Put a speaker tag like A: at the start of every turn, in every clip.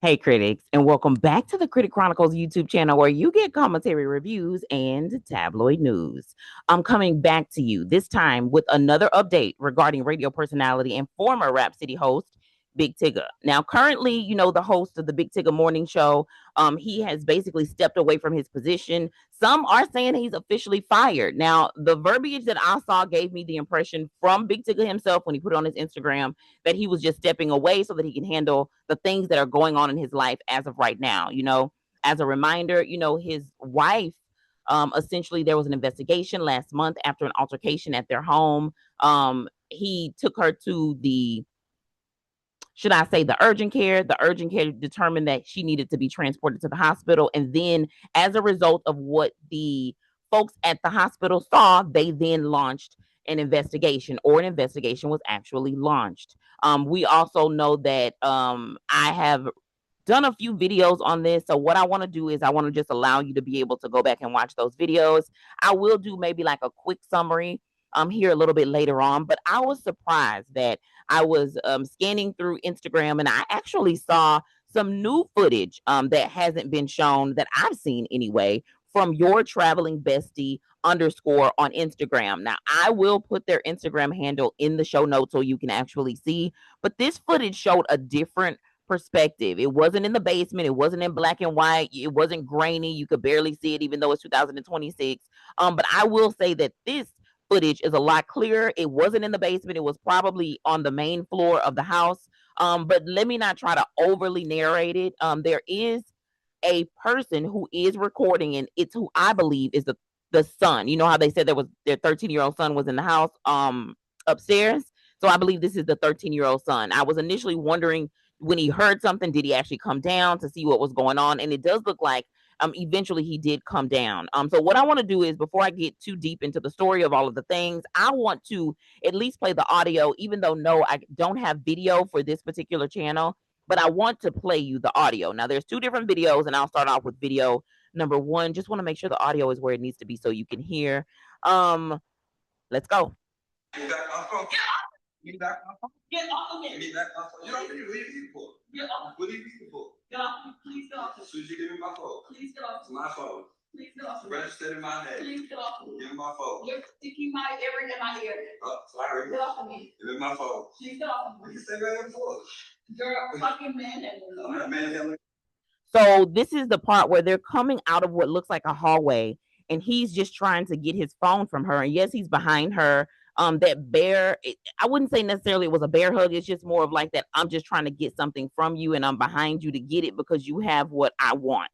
A: Hey, critics, and welcome back to the Critic Chronicles YouTube channel where you get commentary reviews and tabloid news. I'm coming back to you this time with another update regarding radio personality and former Rap City host Big Tigger. Now, currently, the host of the Big Tigger morning show, he has basically stepped away from his position. Some are saying he's officially fired. Now, the verbiage that I saw gave me the impression from Big Tigger himself when he put it on his Instagram that he was just stepping away so that he can handle the things that are going on in his life as of right now. As a reminder, his wife, essentially, there was an investigation last month after an altercation at their home. He took her to the urgent care. The urgent care determined that she needed to be transported to the hospital. And then, as a result of what the folks at the hospital saw, they then launched an investigation, or an investigation was actually launched. We also know that I have done a few videos on this. So what I want to do is I want to just allow you to be able to go back and watch those videos. I will do maybe like a quick summary here a little bit later on, but I was surprised that I was scanning through Instagram and I actually saw some new footage that hasn't been shown, that I've seen anyway, from your traveling bestie underscore on Instagram. Now, I will put their Instagram handle in the show notes so you can actually see, but this footage showed a different perspective. It wasn't in the basement. It wasn't in black and white. It wasn't grainy. You could barely see it, even though it's 2026. But I will say that this footage is a lot clearer. It wasn't in the basement. It was probably on the main floor of the house. But let me not try to overly narrate it. There is a person who is recording, and it's who I believe is the son. You know how they said there was their 13-year-old son was in the house upstairs. So I believe this is the 13-year-old son. I was initially wondering, when he heard something, did he actually come down to see what was going on? And it does look like eventually he did come down. So what I want to do is, before I get too deep into the story of all of the things, I want to at least play the audio, even though no, I don't have video for this particular channel, but I want to play you the audio. Now there's two different videos, and I'll start off with video number one. Just want to make sure the audio is where it needs to be so you can hear. Let's go.
B: Get back my phone. Get off of me. Get back my phone. You don't need to leave people. Get off. What are you people? Get off. Please get off. As soon as you give me my phone. Please get off. It's my phone. Please get off. Registered in my name. Please get off. Give me my phone. You're sticking my ear in my ear. Oh, sorry. Get off of me. Give me my phone. Please get off. What are you saying right here for? You're a fucking manhandler. I'm a manhandler.
A: So this is the part where they're coming out of what looks like a hallway, and he's just trying to get his phone from her. And yes, he's behind her. That bear, I wouldn't say necessarily it was a bear hug. It's just more of like that, I'm just trying to get something from you and I'm behind you to get it because you have what I want.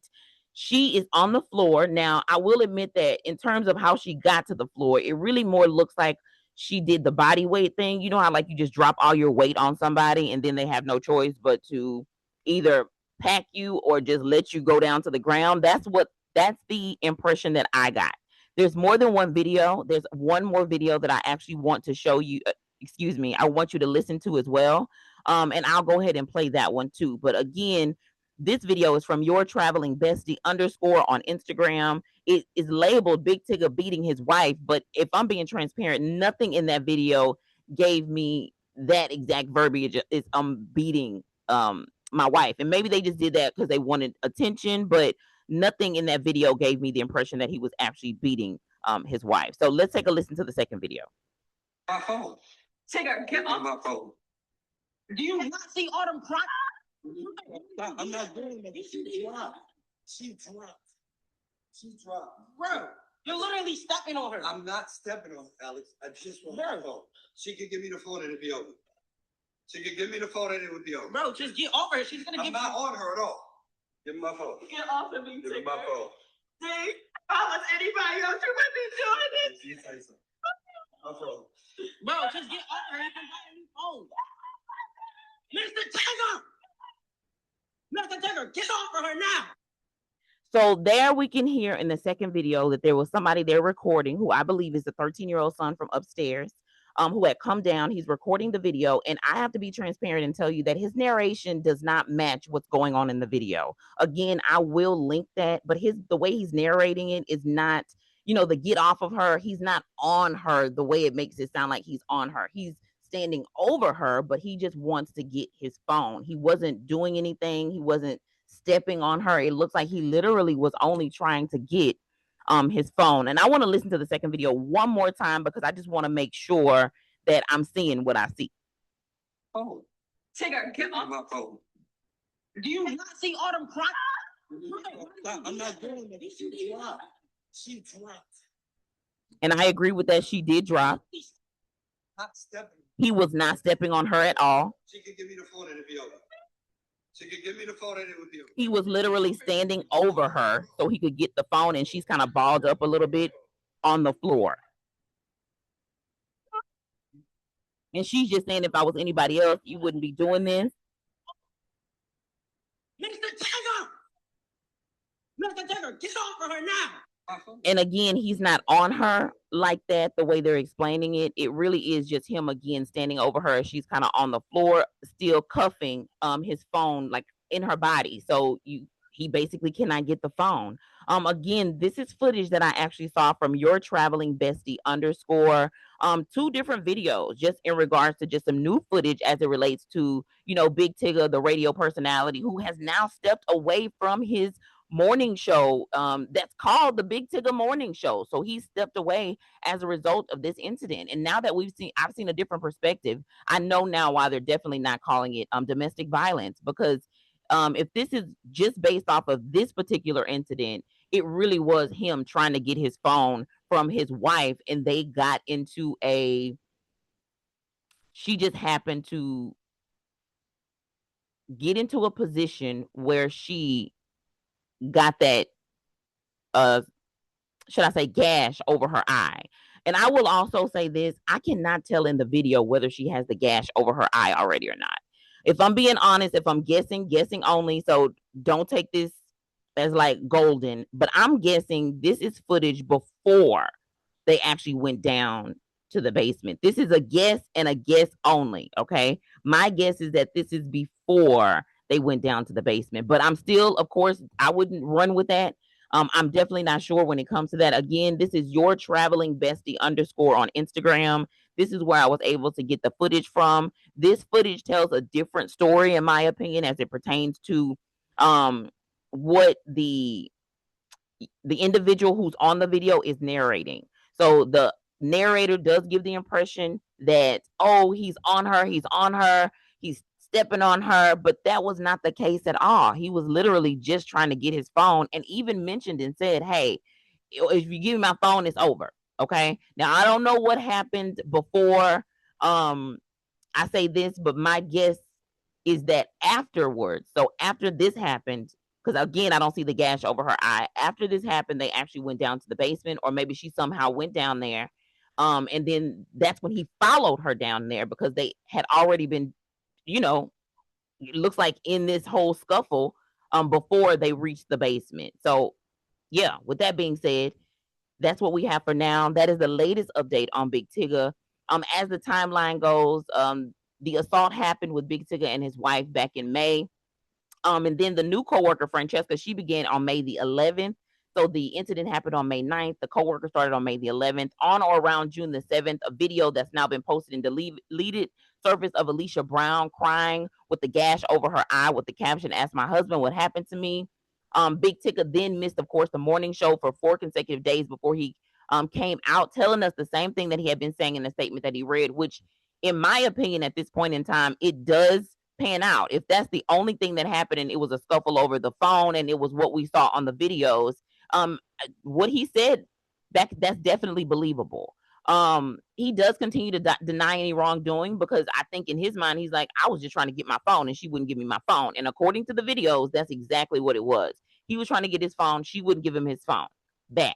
A: She is on the floor. Now, I will admit that in terms of how she got to the floor, it really more looks like she did the body weight thing. You know how like you just drop all your weight on somebody and then they have no choice but to either pack you or just let you go down to the ground. That's the impression that I got. There's more than one video. There's one more video that I actually want to show you. Excuse me. I want you to listen to as well. And I'll go ahead and play that one too. But again, this video is from your traveling bestie underscore on Instagram. It is labeled Big Tigger beating his wife. But if I'm being transparent, nothing in that video gave me that exact verbiage. It's beating my wife. And maybe they just did that because they wanted attention, but nothing in that video gave me the impression that he was actually beating his wife. So let's take a listen to the second video.
B: My phone. Tigger, get off my phone. Do you not see Autumn crying? I'm not doing that. She dropped. She dropped. Bro, you're literally stepping on her. I'm not stepping on her, Alex. I just want her phone. She could give me the phone and it'd be over. She could give me the phone and it would be over. Bro, just get over her. She's gonna I'm not on her at all. Give me my phone. Get off of me, Give me my phone. See? If I was anybody else, you wouldn't be doing this. You say so. My phone. Bro, just get off her. You can buy a new phone. Mr. Tigger, get off of her now.
A: So there we can hear in the second video that there was somebody there recording who I believe is the 13-year-old son from upstairs. Who had come down. He's recording the video, and I have to be transparent and tell you that his narration does not match what's going on in the video. Again, I will link that, but the way he's narrating it is not, the get off of her. He's not on her the way it makes it sound like he's on her. He's standing over her, but he just wants to get his phone. He wasn't doing anything. He wasn't stepping on her. It looks like he literally was only trying to get his phone. And I want to listen to the second video one more time because I just want to make sure that I'm seeing what I see.
B: Oh, Tigger, get off my phone. Do you not see Autumn crying? I'm not doing that. She dropped. She dropped.
A: And I agree with that. She did drop.
B: Not stepping.
A: He was not stepping on her at all.
B: She could give me the phone and it'd be over. She could give me the phone and it would be over.
A: He was literally standing over her so he could get the phone, and she's kind of balled up a little bit on the floor. And she's just saying, if I was anybody else, you wouldn't be doing this.
B: Mr. Tigger! Mr. Tigger, get off of her now!
A: And again, he's not on her like that, the way they're explaining it. It really is just him again standing over her. She's kind of on the floor, still cuffing his phone like in her body. So he basically cannot get the phone. Again, this is footage that I actually saw from your traveling bestie underscore. 2 different videos just in regards to just some new footage as it relates to, you know, Big Tigger, the radio personality who has now stepped away from his morning show that's called the Big Tigger Morning Show. So he stepped away as a result of this incident. And now that I've seen a different perspective. I know now why they're definitely not calling it domestic violence, because if this is just based off of this particular incident, it really was him trying to get his phone from his wife, and they got into she just happened to get into a position where she got that should I say gash over her eye. And I will also say this, I cannot tell in the video whether she has the gash over her eye already or not. If I'm being honest, if I'm guessing only, so don't take this as like golden, but I'm guessing this is footage before they actually went down to the basement. This is a guess and a guess only, okay? My guess is that this is before they went down to the basement, but I'm still, of course, I wouldn't run with that. I'm definitely not sure when it comes to that. Again, this is your traveling bestie underscore on Instagram. This is where I was able to get the footage from. This footage tells a different story, in my opinion, as it pertains to what the individual who's on the video is narrating. So the narrator does give the impression that, oh, he's on her, he's stepping on her, but that was not the case at all. He was literally just trying to get his phone, and even mentioned and said, hey, if you give me my phone, it's over. Okay. Now I don't know what happened before I say this, but my guess is that afterwards, so after this happened, because again, I don't see the gash over her eye. After this happened, they actually went down to the basement, or maybe she somehow went down there. And then that's when he followed her down there, because they had already been, you know, it looks like in this whole scuffle before they reached the basement. So yeah, with that being said, that's what we have for now. That is the latest update on Big Tigger. As the timeline goes, the assault happened with Big Tigger and his wife back in May. And then the new coworker, Francesca, she began on May the 11th. So the incident happened on May 9th. The coworker started on May the 11th. On or around June the 7th, a video that's now been posted and deleted surfaced of Alicia Brown crying with the gash over her eye with the caption, "Ask my husband what happened to me." Big Tigger then missed, of course, the morning show for 4 consecutive days before he came out telling us the same thing that he had been saying in the statement that he read, which in my opinion, at this point in time, it does pan out. If that's the only thing that happened and it was a scuffle over the phone and it was what we saw on the videos, what he said, that's definitely believable. He does continue to deny any wrongdoing, because I think in his mind, he's like, I was just trying to get my phone and she wouldn't give me my phone. And according to the videos, that's exactly what it was. He was trying to get his phone. She wouldn't give him his phone back.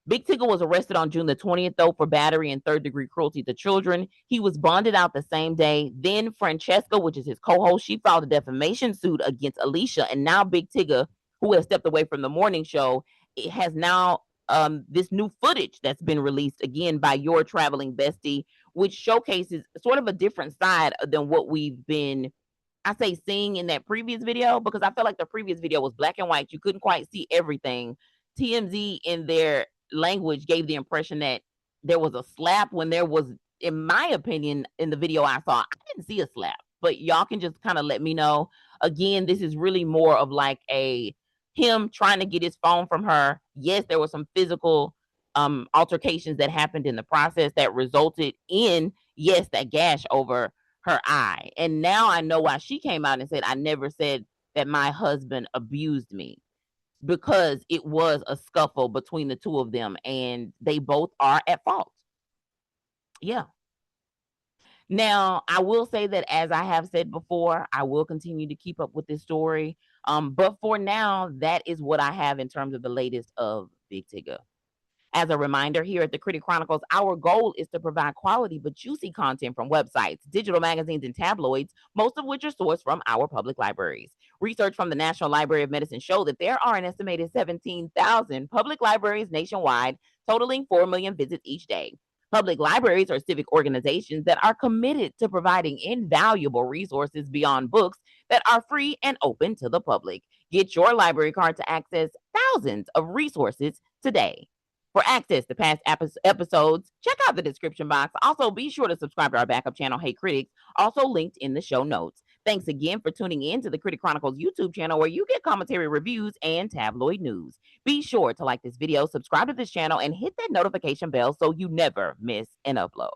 A: Big Tigger was arrested on June the 20th, though, for battery and third-degree cruelty to children. He was bonded out the same day. Then Francesca, which is his co-host, she filed a defamation suit against Alicia. And now Big Tigger, who has stepped away from the morning show, it has now this new footage that's been released, again, by your traveling bestie, which showcases sort of a different side than what we've been, I say, seeing in that previous video, because I feel like the previous video was black and white. You couldn't quite see everything. TMZ in their language gave the impression that there was a slap when there was in my opinion, in the video I saw, I didn't see a slap, but y'all can just kind of let me know. Again, this is really more of like him trying to get his phone from her. Yes, there were some physical altercations that happened in the process that resulted in, yes, that gash over her eye. And now I know why she came out and said, I never said that my husband abused me, because it was a scuffle between the two of them and they both are at fault. Yeah. Now, I will say that, as I have said before, I will continue to keep up with this story. But for now, that is what I have in terms of the latest of Big Tigger. As a reminder, here at the Critic Chronicles, our goal is to provide quality but juicy content from websites, digital magazines, and tabloids, most of which are sourced from our public libraries. Research from the National Library of Medicine show that there are an estimated 17,000 public libraries nationwide, totaling 4 million visits each day. Public libraries are civic organizations that are committed to providing invaluable resources beyond books that are free and open to the public. Get your library card to access thousands of resources today. For access to past episodes, check out the description box. Also, be sure to subscribe to our backup channel, Hey Critics, also linked in the show notes. Thanks again for tuning in to the Critic Chronicles YouTube channel, where you get commentary, reviews, and tabloid news. Be sure to like this video, subscribe to this channel, and hit that notification bell so you never miss an upload.